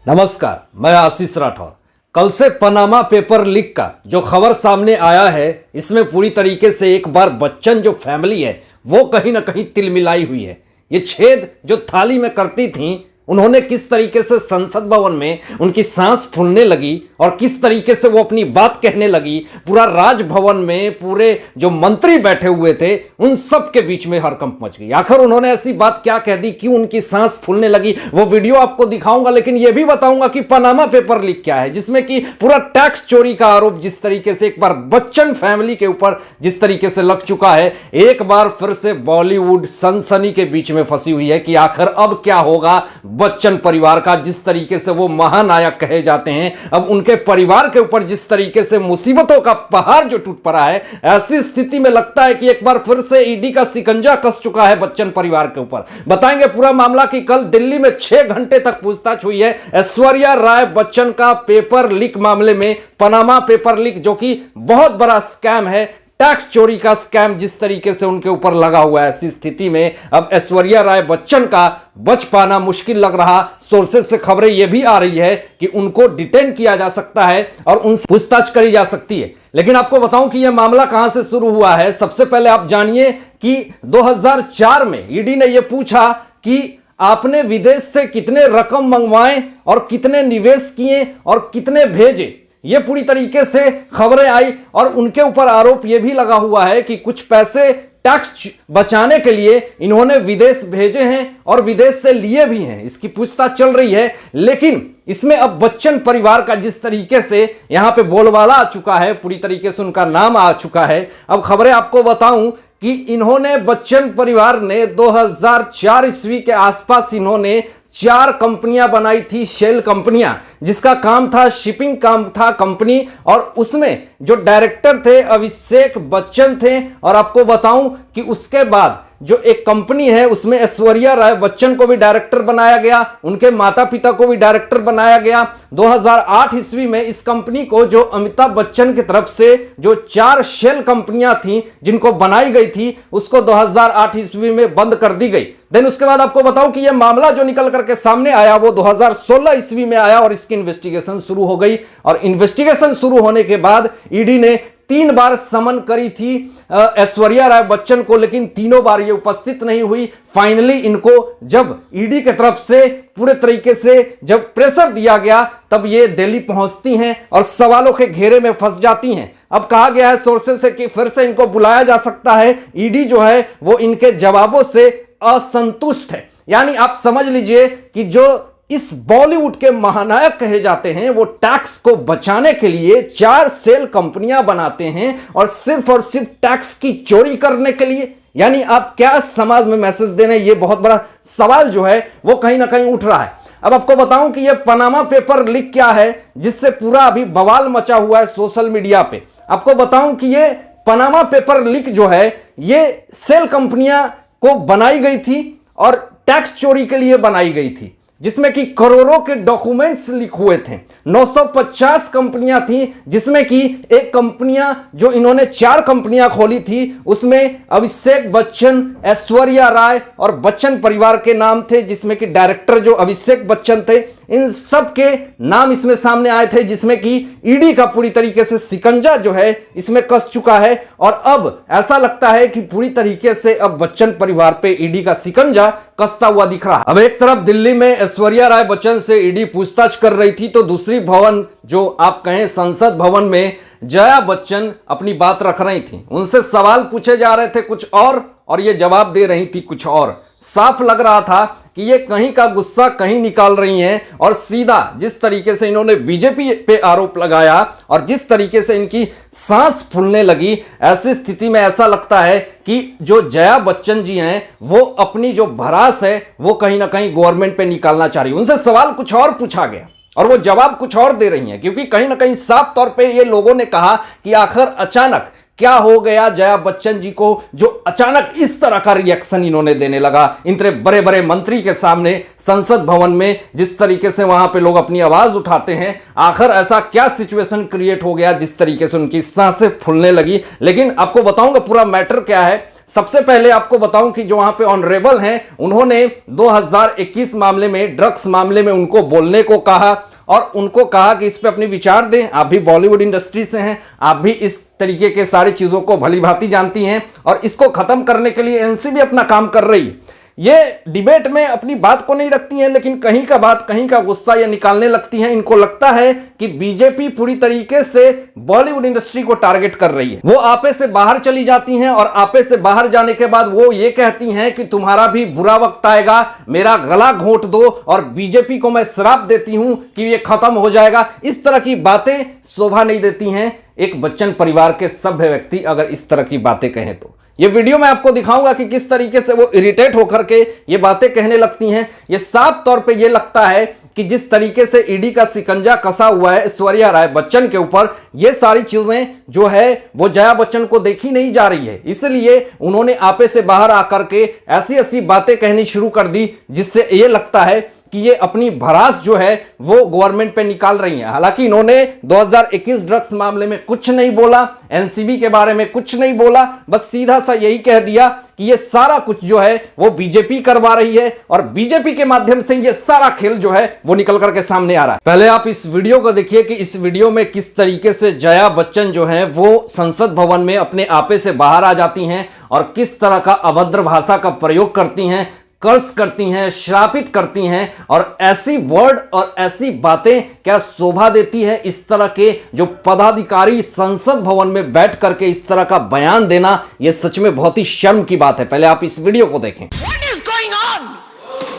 नमस्कार, मैं आशीष राठौर। कल से पनामा पेपर लीक का जो खबर सामने आया है, इसमें पूरी तरीके से एक बार बच्चन जो फैमिली है वो कहीं ना कहीं तिलमिलाई हुई है। ये छेद जो थाली में करती थी, उन्होंने किस तरीके से संसद भवन में उनकी सांस फूलने लगी और किस तरीके से वो अपनी बात कहने लगी, पूरा राजभवन में पूरे जो मंत्री बैठे हुए थे उन सब के बीच में हड़कंप मच गई। आखिर उन्होंने ऐसी बात क्या कह दी, क्यों उनकी सांस फूलने लगी, वो वीडियो आपको दिखाऊंगा। लेकिन ये भी बताऊंगा कि पनामा पेपर लीक क्या है, जिसमें कि पूरा टैक्स चोरी का आरोप जिस तरीके से एक बार बच्चन फैमिली के ऊपर जिस तरीके से लग चुका है, एक बार फिर से बॉलीवुड सनसनी के बीच में फंसी हुई है कि आखिर अब क्या होगा बच्चन परिवार का। जिस तरीके से वो महानायक कहे जाते हैं, अब उनके परिवार के ऊपर जिस तरीके से मुसीबतों का पहाड़ जो टूट पड़ा है, ऐसी स्थिति में लगता है कि एक बार फिर से ईडी का शिकंजा कस चुका है बच्चन परिवार के ऊपर। बताएंगे पूरा मामला कि कल दिल्ली में 6 घंटे तक पूछताछ हुई है ऐश्वर्या राय बच्चन का पेपर लीक मामले में। पनामा पेपर लीक जो कि बहुत बड़ा स्कैम है, टैक्स चोरी का स्कैम जिस तरीके से उनके ऊपर लगा हुआ है, ऐसी स्थिति में अब ऐश्वर्या राय बच्चन का बच पाना मुश्किल लग रहा। सोर्सेज से खबरें यह भी आ रही है कि उनको डिटेन किया जा सकता है और उनसे पूछताछ करी जा सकती है। लेकिन आपको बताऊं कि यह मामला कहां से शुरू हुआ है। सबसे पहले आप जानिए कि 2004 में ईडी ने यह पूछा कि आपने विदेश से कितने रकम मंगवाए और कितने निवेश किए और कितने भेजे। ये पूरी तरीके से खबरें आई और उनके ऊपर आरोप यह भी लगा हुआ है कि कुछ पैसे टैक्स बचाने के लिए इन्होंने विदेश भेजे हैं और विदेश से लिए भी हैं। इसकी पूछताछ चल रही है। लेकिन इसमें अब बच्चन परिवार का जिस तरीके से यहां पे बोलबाला आ चुका है, पूरी तरीके से उनका नाम आ चुका है। अब खबरें आपको बताऊं कि इन्होंने बच्चन परिवार ने 2004 ईस्वी के आसपास इन्होंने 4 कंपनियां बनाई थी, शेल कंपनियां, जिसका काम था शिपिंग काम था कंपनी। और उसमें जो डायरेक्टर थे अभिषेक बच्चन थे। और आपको बताऊं कि उसके बाद जो एक कंपनी है उसमें ऐश्वर्या राय बच्चन को भी डायरेक्टर बनाया गया, उनके माता पिता को भी डायरेक्टर बनाया गया। 2008 ईस्वी में इस कंपनी को जो अमिताभ बच्चन की तरफ से जो 4 शेल कंपनियां थी जिनको बनाई गई थी, उसको 2008 ईस्वी में बंद कर दी गई। देन उसके बाद आपको बताऊं कि यह मामला जो निकल करके सामने आया वो 2016 ईस्वी में आया और इसकी इन्वेस्टिगेशन शुरू हो गई। और इन्वेस्टिगेशन शुरू होने के बाद ईडी ने 3 बार समन करी थी ऐश्वर्या राय बच्चन को, लेकिन तीनों बार ये उपस्थित नहीं हुई। फाइनली इनको जब ईडी की तरफ से पूरे तरीके से जब प्रेशर दिया गया, तब ये दिल्ली पहुंचती हैं और सवालों के घेरे में फंस जाती हैं। अब कहा गया है सोर्सेस से कि फिर से इनको बुलाया जा सकता है। ईडी जो है वो इनके जवाबों से असंतुष्ट है। यानी आप समझ लीजिए कि जो इस बॉलीवुड के महानायक कहे जाते हैं वो टैक्स को बचाने के लिए 4 सेल कंपनियां बनाते हैं और सिर्फ टैक्स की चोरी करने के लिए। यानी आप क्या समाज में मैसेज देने, ये बहुत बड़ा सवाल जो है वो कहीं ना कहीं उठ रहा है। अब आपको बताऊं कि ये पनामा पेपर लीक क्या है, जिससे पूरा अभी बवाल मचा हुआ है सोशल मीडिया पे। आपको बताऊं कि ये पनामा पेपर लीक जो है ये सेल कंपनियां को बनाई गई थी और टैक्स चोरी के लिए बनाई गई थी, जिसमें कि करोड़ों के डॉक्यूमेंट्स लीक हुए थे। 950 कंपनियां थी, जिसमें कि एक कंपनियां जो इन्होंने 4 कंपनियां खोली थी उसमें अभिषेक बच्चन, ऐश्वर्या राय और बच्चन परिवार के नाम थे, जिसमें कि डायरेक्टर जो अभिषेक बच्चन थे, इन सब के नाम इसमें सामने आए थे, जिसमें कि ईडी का पूरी तरीके से शिकंजा जो है इसमें कस चुका है। और अब ऐसा लगता है कि पूरी तरीके से अब बच्चन परिवार पे ईडी का शिकंजा कसता हुआ दिख रहा है। अब एक तरफ दिल्ली में ऐश्वर्या राय बच्चन से ईडी पूछताछ कर रही थी, तो दूसरी भवन जो आप कहें संसद भवन में जया बच्चन अपनी बात रख रही थी। उनसे सवाल पूछे जा रहे थे कुछ और ये जवाब दे रही थी कुछ और। साफ लग रहा था कि ये कहीं का गुस्सा कहीं निकाल रही हैं और सीधा जिस तरीके से इन्होंने बीजेपी पे आरोप लगाया और जिस तरीके से इनकी सांस फूलने लगी, ऐसी स्थिति में ऐसा लगता है कि जो जया बच्चन जी हैं वो अपनी जो भड़ास है वो कहीं ना कहीं गवर्नमेंट पे निकालना चाह रही है। उनसे सवाल कुछ और पूछा गया और वो जवाब कुछ और दे रही हैं, क्योंकि कहीं ना कहीं साफ तौर पे ये लोगों ने कहा कि आखिर अचानक क्या हो गया जया बच्चन जी को जो अचानक इस तरह का रिएक्शन इन्होंने देने लगा इतने बड़े बड़े मंत्री के सामने संसद भवन में, जिस तरीके से वहां पे लोग अपनी आवाज उठाते हैं। आखिर ऐसा क्या सिचुएशन क्रिएट हो गया जिस तरीके से उनकी सांसें फूलने लगी। लेकिन आपको बताऊंगा पूरा मैटर क्या है। सबसे पहले आपको बताऊं कि जो वहां पे ऑनरेबल हैं, उन्होंने 2021 मामले में, ड्रग्स मामले में उनको बोलने को कहा और उनको कहा कि इस पे अपनी विचार दें। आप भी बॉलीवुड इंडस्ट्री से हैं, आप भी इस तरीके के सारी चीजों को भली भांति जानती हैं और इसको खत्म करने के लिए एनसीबी अपना काम कर रही है। ये डिबेट में अपनी बात को नहीं रखती हैं, लेकिन कहीं का बात कहीं का गुस्सा ये निकालने लगती हैं। इनको लगता है कि बीजेपी पूरी तरीके से बॉलीवुड इंडस्ट्री को टारगेट कर रही है। वो आपे से बाहर चली जाती हैं और आपे से बाहर जाने के बाद वो ये कहती हैं कि तुम्हारा भी बुरा वक्त आएगा, मेरा गला घोंट दो और बीजेपी को मैं श्राप देती हूं कि ये खत्म हो जाएगा। इस तरह की बातें शोभा नहीं देती हैं एक बच्चन परिवार के सभ्य व्यक्ति अगर इस तरह की बातें कहें तो। ये वीडियो मैं आपको दिखाऊंगा कि किस तरीके से वो इरिटेट होकर के ये बातें कहने लगती हैं। ये साफ तौर पे ये लगता है कि जिस तरीके से ईडी का शिकंजा कसा हुआ है ऐश्वर्या राय बच्चन के ऊपर, ये सारी चीजें जो है वो जया बच्चन को देखी नहीं जा रही है। इसलिए उन्होंने आपे से बाहर आकर के ऐसी ऐसी बातें कहनी शुरू कर दी जिससे ये लगता है कि ये अपनी भड़ास जो है वो गवर्नमेंट पे निकाल रही हैं। हालांकि इन्होंने 2021 ड्रग्स मामले में कुछ नहीं बोला, एनसीबी के बारे में कुछ नहीं बोला, बस सीधा सा यही कह दिया कि ये सारा कुछ जो है वो बीजेपी करवा रही है और बीजेपी के माध्यम से ये सारा खेल जो है वो निकल करके सामने आ रहा है। पहले आप इस वीडियो को देखिए कि इस वीडियो में किस तरीके से जया बच्चन जो है वो संसद भवन में अपने आपे से बाहर आ जाती हैं और किस तरह का अभद्र भाषा का प्रयोग करती हैं, कर्ज करती हैं, श्रापित करती हैं और ऐसी वर्ड और ऐसी बातें क्या शोभा देती है। इस तरह के जो पदाधिकारी संसद भवन में बैठ करके इस तरह का बयान देना, यह सच में बहुत ही शर्म की बात है। पहले आप इस वीडियो को देखें। What is going on?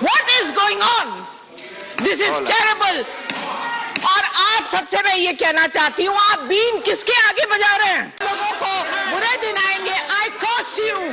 What is going on? This is terrible. और आप सबसे मैं ये कहना चाहती हूँ, आप बीन किसके आगे बजा रहे हैं? लोगों को बुरे दिन आएंगे। I curse you.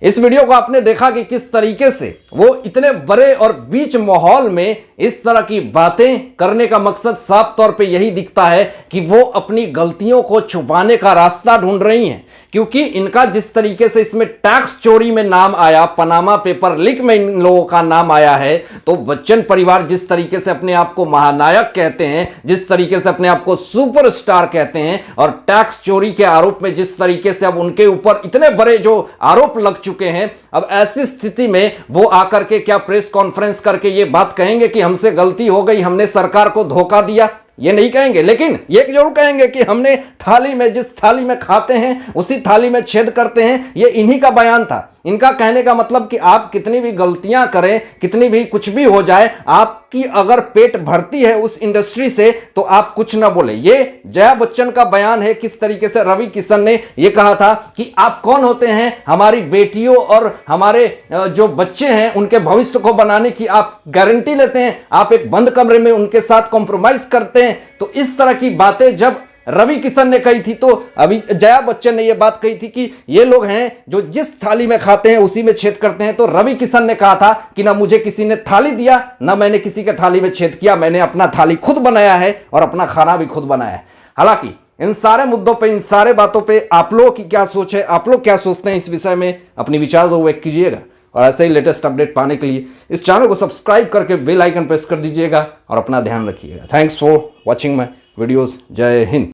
इस वीडियो को आपने देखा कि किस तरीके से वो इतने बड़े और बीच माहौल में इस तरह की बातें करने का मकसद साफ तौर पे यही दिखता है कि वो अपनी गलतियों को छुपाने का रास्ता ढूंढ रही हैं। क्योंकि इनका जिस तरीके से इसमें टैक्स चोरी में नाम आया, पनामा पेपर लीक में इन लोगों का नाम आया है, तो बच्चन परिवार जिस तरीके से अपने आप को महानायक कहते हैं, जिस तरीके से अपने आप को सुपरस्टार कहते हैं और टैक्स चोरी के आरोप में जिस तरीके से अब उनके ऊपर इतने बड़े जो आरोप लग चुके हैं, अब ऐसी स्थिति में वो आकर के क्या प्रेस कॉन्फ्रेंस करके ये बात कहेंगे कि हमसे गलती हो गई, हमने सरकार को धोखा दिया? ये नहीं कहेंगे, लेकिन ये जरूर कहेंगे कि हमने थाली में, जिस थाली में खाते हैं उसी थाली में छेद करते हैं। ये इन्हीं का बयान था। इनका कहने का मतलब कि आप कितनी भी गलतियां करें, कितनी भी कुछ भी हो जाए, आपकी अगर पेट भरती है उस इंडस्ट्री से तो आप कुछ ना बोले। ये जया बच्चन का बयान है। किस तरीके से रवि किशन ने यह कहा था कि आप कौन होते हैं हमारी बेटियों और हमारे जो बच्चे हैं उनके भविष्य को बनाने की आप गारंटी लेते हैं, आप एक बंद कमरे में उनके साथ कॉम्प्रोमाइज करते हैं। तो इस तरह की बातें जब रवि किशन ने कही थी तो अभी जया बच्चन ने यह बात कही थी कि ये लोग हैं जो जिस थाली में खाते हैं उसी में छेद करते हैं। तो रवि किशन ने कहा था कि ना मुझे किसी ने थाली दिया, ना मैंने किसी के थाली में छेद किया, मैंने अपना थाली खुद बनाया है और अपना खाना भी खुद बनाया है। हालांकि इन सारे मुद्दों पे, इन सारे बातों पे आप लोगों की क्या सोच है, आप लोग क्या सोचते हैं इस विषय में, अपनी विचार जो व्यक्त कीजिएगा। और ऐसे ही लेटेस्ट अपडेट पाने के लिए इस चैनल को सब्सक्राइब करके बेल आइकन प्रेस कर दीजिएगा और अपना ध्यान रखिएगा। Thanks for watching my videos. जय हिंद।